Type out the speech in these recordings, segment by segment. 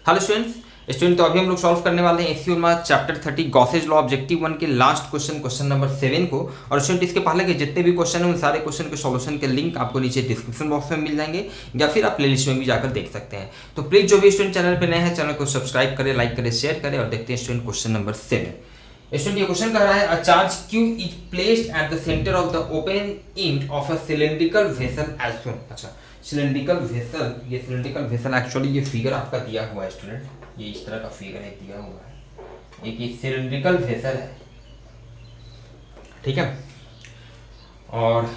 Hello student, तो अभी हम लोग सॉल्व करने वाले हैं SQL math chapter 30 Gauss's law objective 1 के लास्ट क्वेश्चन नंबर 7 को। और स्टूडेंट इसके पहले के जितने भी क्वेश्चन हैं उन सारे क्वेश्चन के सॉल्यूशन के लिंक आपको नीचे डिस्क्रिप्शन बॉक्स में मिल जाएंगे या फिर आप प्लेलिस्ट में भी जाकर देख सकते हैं। तो प्लीज जो भी स्टूडेंट चैनल पर नए हैं चैनल को सब्सक्राइब करें, लाइक करें, शेयर करें। और देखते हैं स्टूडेंट क्वेश्चन नंबर 7। स्टूडेंट ये क्वेश्चन कह रहा है, a charge Q is placed at the centre of the open end of a cylindrical vessel as shown. अच्छा, सिलेंड्रिकल वेसल, ये सिलेंड्रिकल वेसल एक्चुअली ये फिगर आपका दिया हुआ है स्टूडेंट, ये इस तरह का फिगर है दिया हुआ है। एक ये सिलेंड्रिकल वेसल है, ठीक है। और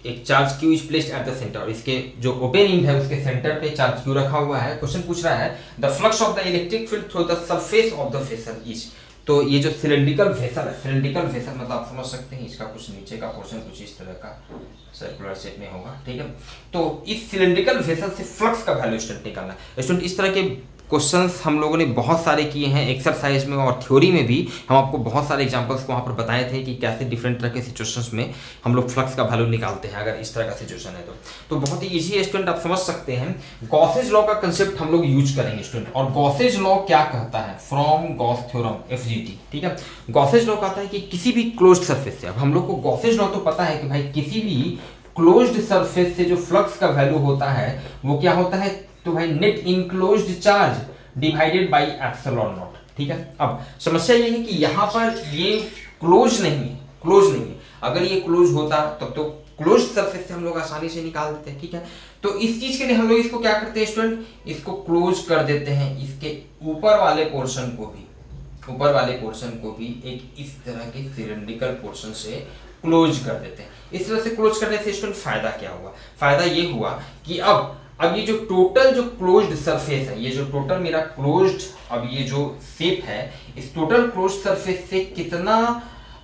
एक charge Q is placed at the centre, और इसके जो ओपन एंड है उसके सेंटर पे चार्ज Q रखा हुआ है। क्वेश्चन पूछ रहा है the flux of the electric field through the surface of the vessel is. तो ये जो सिलेंड्रिकल वेसल है, सिलेंड्रिकल वेसल मतलब आप समझ सकते हैं इसका कुछ नीचे का पोर्शन कुछ इस तरह का सर्कुलर शेप में होगा, ठीक है। तो इस सिलेंड्रिकल वेसल से फ्लक्स का वैल्यू स्टूडेंट निकालना है। स्टूडेंट इस तरह के क्वेश्चंस हम लोगों ने बहुत सारे किए हैं एक्सरसाइज में और थ्योरी में भी। हम आपको बहुत सारे एग्जांपल्स को वहाँ पर बताए थे कि कैसे डिफरेंट तरह के सिचुएशंस में हम लोग फ्लक्स का वैल्यू निकालते हैं अगर इस तरह का सिचुएशन है तो बहुत ही इजी है स्टूडेंट, आप समझ सकते हैं। गॉसेज लॉ का कंसेप्ट हम लोग यूज करेंगे स्टूडेंट। और गॉसेज लॉ क्या कहता है? फ्रॉम गॉस थ्योरम FGT, ठीक है। गॉसेज लॉ कहता है कि किसी भी क्लोज्ड सरफेस से, अब हम लोग को गॉसेज लॉ तो पता है कि भाई किसी भी क्लोज्ड सरफेस से जो फ्लक्स का वैल्यू होता है वो क्या होता है, तो भाई net enclosed charge divided by epsilon not, ठीक है। अब समस्या ये है कि यहाँ पर ये क्लोज नहीं है, क्लोज नहीं है। अगर ये क्लोज होता तब तो क्लोज सरफेस से हम लोग आसानी से निकाल देते हैं, ठीक है। तो इस चीज के लिए हम लोग इसको क्या करते हैं स्टूडेंट, इसको क्लोज कर देते हैं, इसके ऊपर वाले पोर्शन को भी, ऊपर वाले पोर्शन को भी एक इस तरह के सिलेंड्रिकल पोर्शन से क्लोज कर देते हैं। इस तरह से क्लोज करने से स्टूडेंट फायदा क्या हुआ? फायदा ये हुआ कि अब ये जो टोटल जो क्लोज्ड सरफेस है, ये जो टोटल मेरा क्लोज्ड अब ये जो शेप है, इस टोटल क्लोज्ड सरफेस से कितना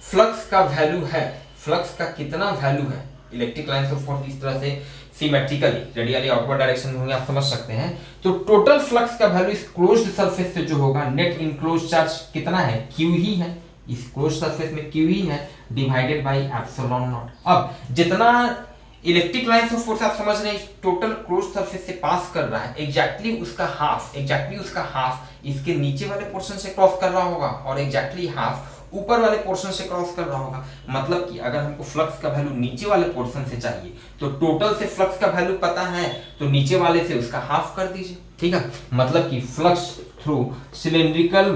फ्लक्स का वैल्यू है, फ्लक्स का कितना वैल्यू है, इलेक्ट्रिक लाइंस ऑफ फोर्स इस तरह से सिमेट्रिकली रेडियली आउटवर्ड डायरेक्शन में होंगे, आप समझ सकते हैं। तो टोटल फ्लक्स का वैल्यू इस क्लोज्ड सरफेस से जो होगा, नेट इनक्लोज्ड चार्ज कितना है, Q ही है, इस क्लोज्ड सरफेस में Q ही है, डिवाइडेड बाय एप्सिलॉन नॉट। अब जितना इलेक्ट्रिक लाइंस ऑफ फोर्स आप समझ रहे हैं टोटल क्लोज सरफेस से पास कर रहा है, एग्जैक्टली उसका हाफ इसके नीचे वाले पोर्शन से क्रॉस कर रहा होगा और एग्जैक्टली हाफ ऊपर वाले पोर्शन से क्रॉस कर रहा होगा। मतलब कि अगर हमको फ्लक्स का वैल्यू नीचे वाले पोर्शन से चाहिए तो टोटल से फ्लक्स का वैल्यू पता है तो नीचे वाले से उसका हाफ कर दीजिए, ठीक है। मतलब कि फ्लक्स थ्रू सिलेंड्रिकल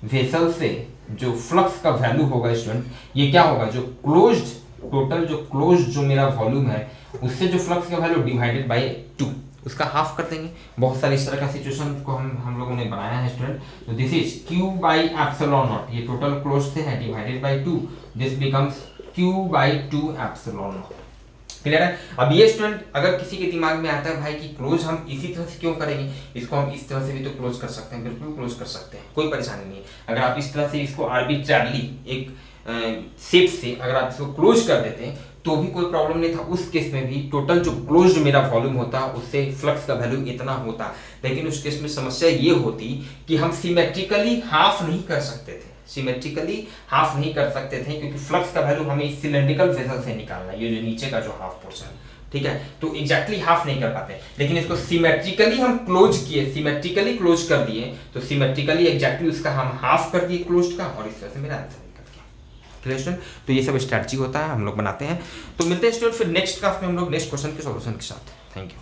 वेसल से जो फ्लक्स का वैल्यू होगा स्टूडेंट, ये क्या होगा, जो क्लोज्ड टोटल जो क्लोज्ड जो मेरा वॉल्यूम है उससे जो फ्लक्स का वैल्यू डिवाइडेड बाय 2 उसका हाफ कर देंगे। बहुत सारे इस तरह का सिचुएशन को हम लोगों ने बनाया है स्टूडेंट। तो this is Q by epsilon naught, ये टोटल क्लोज से है, divided by 2, this becomes Q by 2 epsilon naught. Clear है? अब ये स्टूडेंट अगर किसी के दिमाग में आता है भाई कि क्लोज हम इसी तरह से क्यों करेंगे, इसको हम इस तरह से भी तो क्लोज कर सकते हैं, बिल्कुल क्लोज कर सकते हैं, कोई परेशानी नहीं है। अगर आप इस तरह से इसको आर्बिट्ररली एक शेप से अगर आप इसको क्लोज कर देते हैं तो भी कोई प्रॉब्लम नहीं था। उस केस में भी टोटल जो क्लोज्ड मेरा वॉल्यूम होता उससे फ्लक्स का वैल्यू इतना होता। लेकिन उस केस में समस्या ये होती कि हम सिमेट्रिकली हाफ नहीं कर सकते थे, क्योंकि फ्लक्स का वैल्यू हमें इस सिलेंड्रिकल वेसल से निकालना है, ये जो नीचे का जो हाफ पोर्शन, ठीक है। तो एग्जैक्टली हाफ नहीं कर पाते, लेकिन इसको सिमेट्रिकली हम सिमेट्रिकली क्लोज कर दिए तो सिमेट्रिकली एग्जैक्टली उसका हम हाफ कर दिए क्लोज्ड का, और इस तरह से मेरा आंसर क्लियर स्टूडेंट। तो ये सब स्ट्रैटेजी होता है हम लोग बनाते हैं। तो मिलते हैं स्टूडेंट फिर नेक्स्ट क्लास में हम लोग नेक्स्ट क्वेश्चन के सॉल्यूशन के साथ। Thank you.